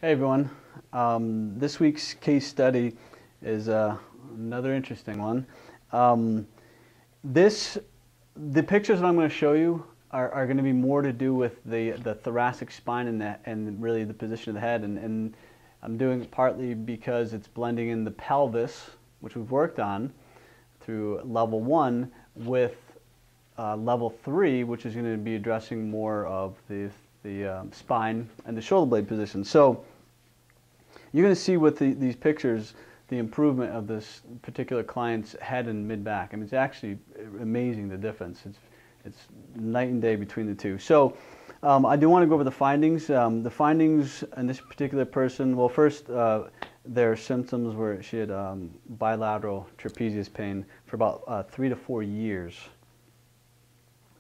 Hey everyone, this week's case study is another interesting one. The pictures that I'm going to show you are going to be more to do with the thoracic spine and really the position of the head, and I'm doing it partly because it's blending in the pelvis, which we've worked on through level 1, with level 3, which is going to be addressing more of the spine and the shoulder blade position. So you're going to see with these pictures the improvement of this particular client's head and mid-back. I mean, it's actually amazing, the difference. It's night and day between the two. So I do want to go over the findings. The findings in this particular person, well, first, their symptoms were she had bilateral trapezius pain for about 3 to 4 years,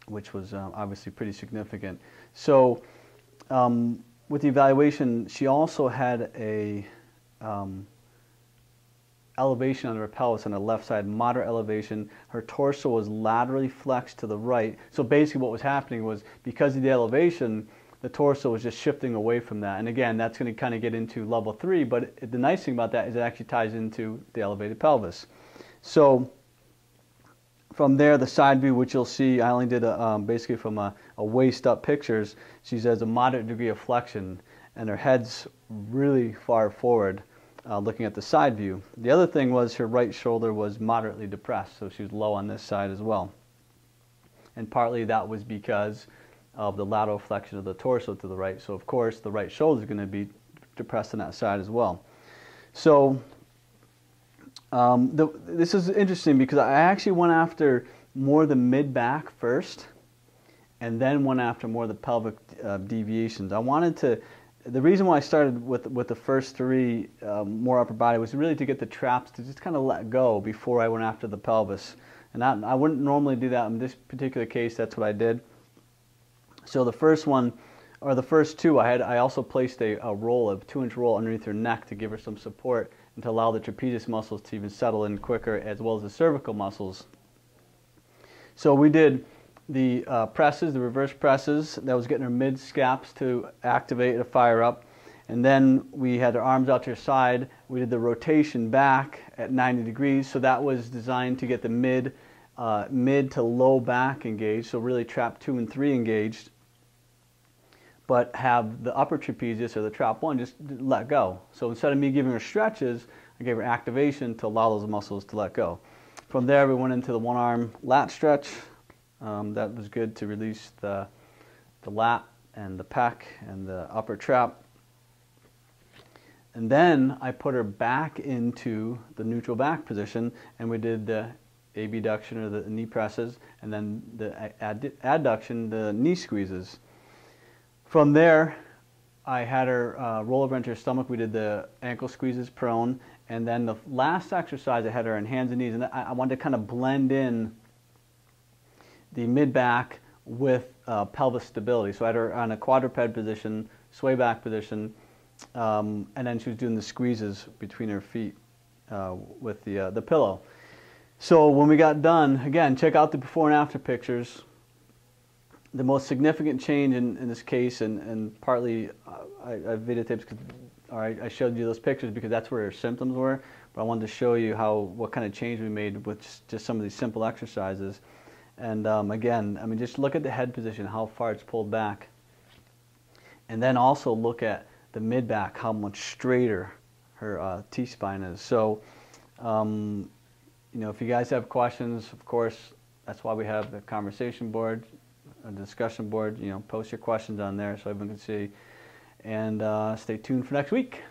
which was obviously pretty significant. So with the evaluation, she also had a elevation on her pelvis on the left side, moderate elevation. Her torso was laterally flexed to the right. So basically what was happening was, because of the elevation, the torso was just shifting away from that. And again, that's going to kind of get into level 3, but the nice thing about that is it actually ties into the elevated pelvis. So from there, the side view, which you'll see, I only did basically from a waist up pictures. She has a moderate degree of flexion, and her head's really far forward, looking at the side view. The other thing was her right shoulder was moderately depressed, so she was low on this side as well. And partly that was because of the lateral flexion of the torso to the right. So of course, the right shoulder is going to be depressed on that side as well. So this is interesting because I actually went after more the mid-back first, and then went after more the pelvic deviations. I wanted to, the reason why I started with the first 3 more upper body was really to get the traps to just kind of let go before I went after the pelvis. And I wouldn't normally do that in this particular case. That's what I did. So the first one, or the first 2, I also placed a roll, a 2-inch roll underneath her neck to give her some support and to allow the trapezius muscles to even settle in quicker, as well as the cervical muscles. So we did the presses, the reverse presses. That was getting her mid-scaps to activate to fire up. And then we had her arms out to her side. We did the rotation back at 90 degrees. So that was designed to get the mid to low back engaged. So really trap 2 and 3 engaged, but have the upper trapezius, or the trap 1, just let go. So instead of me giving her stretches, I gave her activation to allow those muscles to let go. From there, we went into the one-arm lat stretch. That was good to release the lat and the pec and the upper trap. And then I put her back into the neutral back position, and we did the abduction, or the knee presses, and then the adduction, the knee squeezes. From there, I had her roll over into her stomach. We did the ankle squeezes prone, and then the last exercise I had her on hands and knees, and I wanted to kind of blend in the mid-back with pelvis stability. So I had her on a quadruped position, sway back position, and then she was doing the squeezes between her feet with the pillow. So when we got done, again, check out the before and after pictures. The most significant change in this case, and partly I videotaped, or I showed you those pictures because that's where her symptoms were, but I wanted to show you what kind of change we made with just some of these simple exercises. And again, I mean, just look at the head position, how far it's pulled back. And then also look at the mid-back, how much straighter her T-spine is. So, you know, if you guys have questions, of course, that's why we have the conversation board, a discussion board. You know, post your questions on there so everyone can see. And stay tuned for next week.